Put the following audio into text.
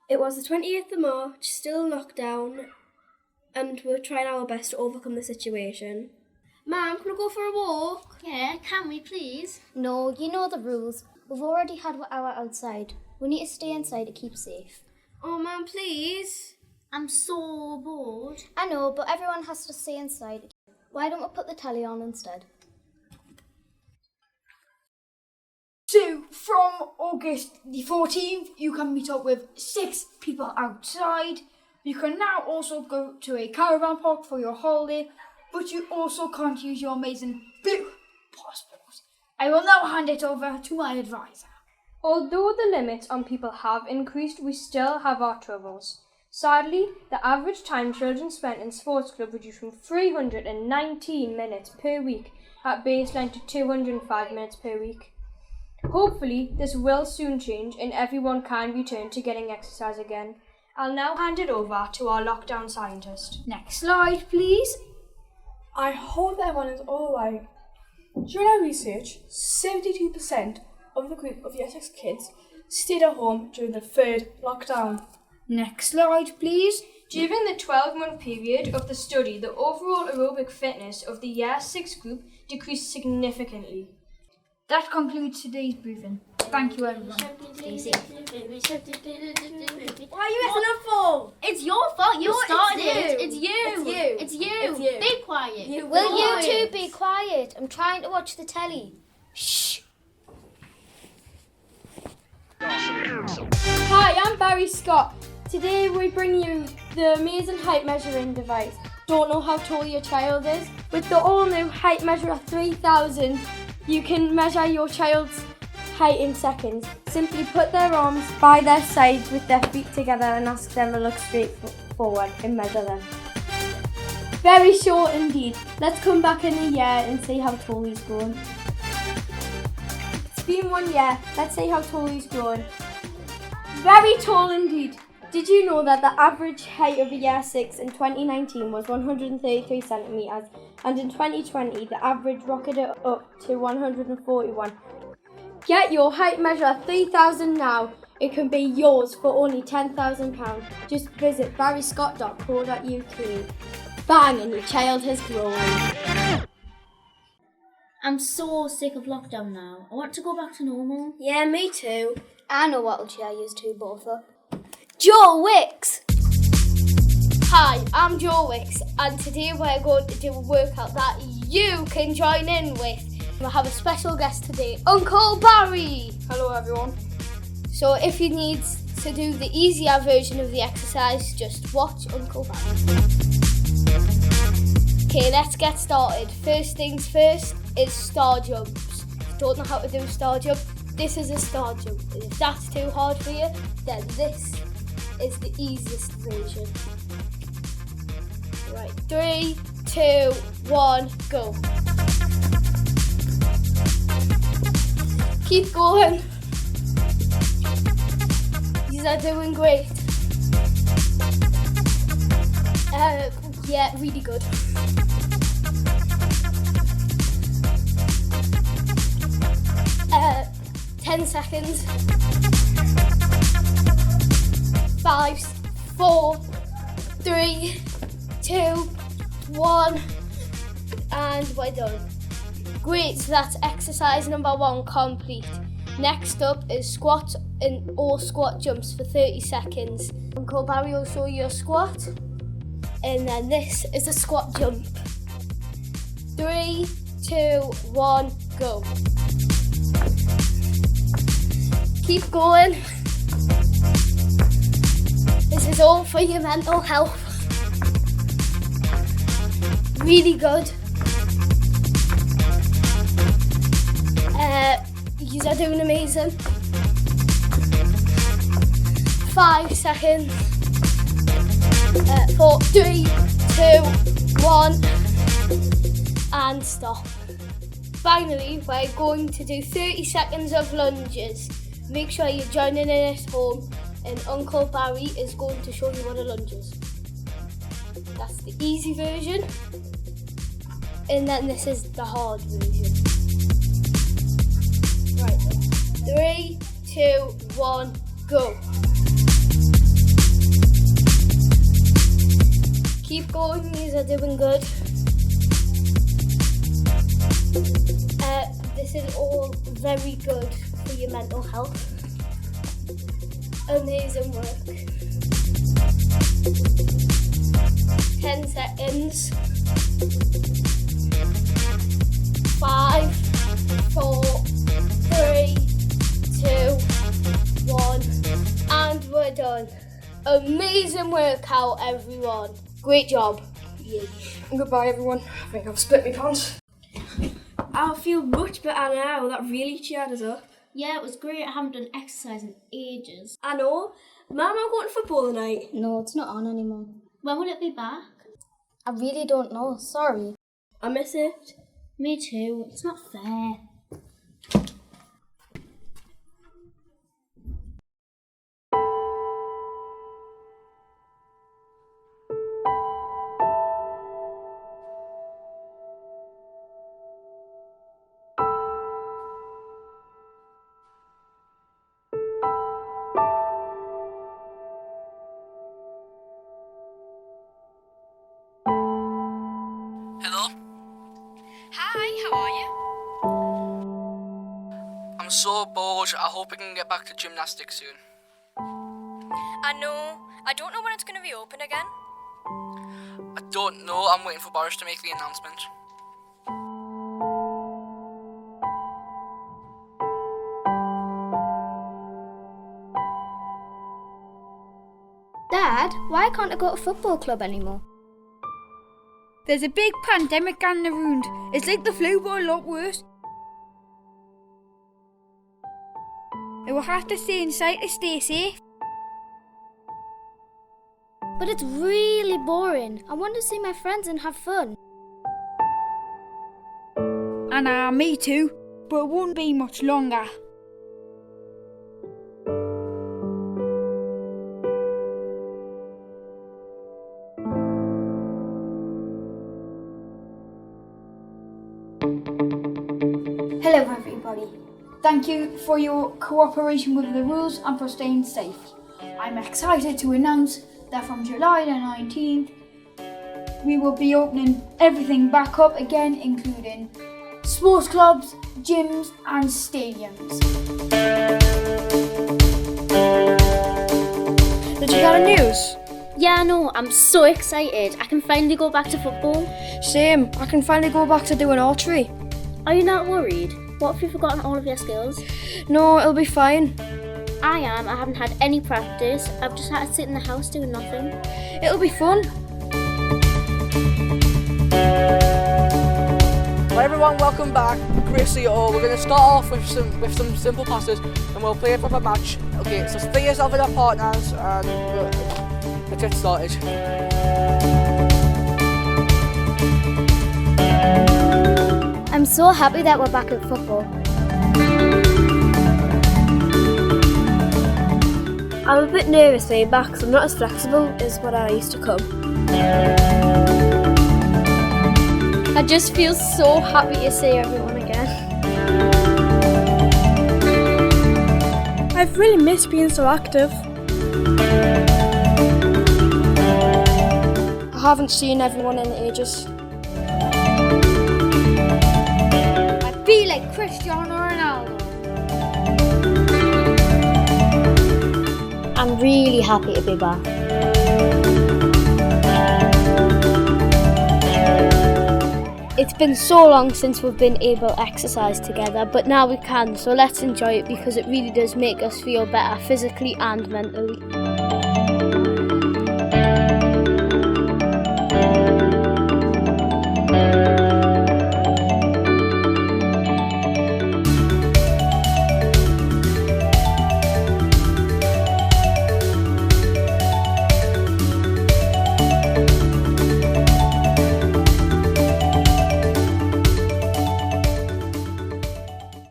It was the 28th of March, still in lockdown, and we're trying our best to overcome the situation. Mum, can we go for a walk? Yeah, can we please? No, you know the rules. We've already had an hour outside. We need to stay inside to keep safe. Oh, Mum, please. I'm so bored. I know, but everyone has to stay inside. Why don't we put the telly on instead? So, from August the 14th, you can meet up with 6 people outside. You can now also go to a caravan park for your holiday, but you also can't use your amazing blue passport. I will now hand it over to my advisor. Although the limits on people have increased, we still have our troubles. Sadly, the average time children spent in sports club reduced from 319 minutes per week at baseline to 205 minutes per week. Hopefully, this will soon change and everyone can return to getting exercise again. I'll now hand it over to our lockdown scientist. Next slide, please. I hope everyone is all right. During our research, 72% of the group of Year 6 kids stayed at home during the 3rd lockdown. Next slide, please. During the 12-month period of the study, the overall aerobic fitness of the Year 6 group decreased significantly. That concludes today's briefing. Thank you, everyone. Stay safe. What are you messing up for? It's your fault. You started it's it. you. It's you. It's you. It's you. It's you. Be quiet. Will you two be quiet? I'm trying to watch the telly. Shh! Hi, I'm Barry Scott. Today we bring you the amazing height measuring device. Don't know how tall your child is? With the all-new height measurer 3000, you can measure your child's height in seconds. Simply put their arms by their sides with their feet together and ask them to look straight forward and measure them. Very short indeed. Let's come back in a year and see how tall he's grown. It's been 1 year. Let's see how tall he's grown. Very tall indeed. Did you know that the average height of a Year 6 in 2019 was 133 centimetres and in 2020 the average rocketed up to 141? Get your height measure 3000 now. It can be yours for only £10,000. Just visit barryscott.co.uk. Bang, and your child has grown. I'm so sick of lockdown now. I want to go back to normal. Yeah, me too. I know what'll cheer you two both up. Joe Wicks! Hi, I'm Joe Wicks and today we're going to do a workout that you can join in with. We have a special guest today, Uncle Barry. Hello, everyone. So if you need to do the easier version of the exercise, just watch Uncle Barry. Okay, let's get started. First things first is star jumps. If you don't know how to do a star jump, this is a star jump. And if that's too hard for you, then this is the easiest version. Right, 3, 2, 1, go. Keep going. You are doing great. Yeah, really good. Uh, 10 seconds. 5, 4, 3, 2, 1, and we're done. Great, so that's exercise number 1 complete. Next up is squats or squat jumps for 30 seconds. Uncle Barry will show you a squat, and then this is a squat jump. 3, 2, 1, go. Keep going. This is all for your mental health. Really good. You are doing amazing. 5 seconds. 4, 3, 2, 1, and stop. Finally, we're going to do 30 seconds of lunges. Make sure you're joining in at home, and Uncle Barry is going to show you what a lunge is. That's the easy version, and then this is the hard version. Right, 3, 2, 1, go. Keep going, these are doing good. This is all very good for your mental health. Amazing work. 10 seconds. 5, 4, 3, 2, 1. And we're done. Amazing workout, everyone. Great job. Yay. Goodbye, everyone. I think I've split my pants. I feel much better now. That really cheered us up. Yeah, it was great. I haven't done exercise in ages. I know. Mum, I'm going to football tonight. No, it's not on anymore. When will it be back? I really don't know. Sorry. I miss it. Me too. It's not fair. Hello? Hi, how are you? I'm so bored. I hope we can get back to gymnastics soon. I know. I don't know when it's going to be open again. I don't know. I'm waiting for Boris to make the announcement. Dad, why can't I go to football club anymore? There's a big pandemic going around. It's like the flu, but a lot worse. I will have to stay inside to stay safe. But it's really boring. I want to see my friends and have fun. And me too, but it won't be much longer. Hello everybody. Thank you for your cooperation with the rules and for staying safe. I'm excited to announce that from July the 19th, we will be opening everything back up again, including sports clubs, gyms and stadiums. Did you get the news? Yeah, I know. I'm so excited. I can finally go back to football. Same. I can finally go back to doing archery. Are you not worried? What if you've forgotten all of your skills? No, it'll be fine. I am. I haven't had any practice. I've just had to sit in the house doing nothing. It'll be fun. Well, everyone, welcome back. Great to see you all. We're going to start off with some simple passes and we'll play a proper match. Okay, so stay yourself with our partners and let's get started. I'm so happy that we're back at football. I'm a bit nervous being back because I'm not as flexible as what I used to come. I just feel so happy to see everyone again. I've really missed being so active. I haven't seen everyone in ages. I feel like Cristiano Ronaldo. I'm really happy to be back. It's been so long since we've been able to exercise together, but now we can, so let's enjoy it because it really does make us feel better physically and mentally.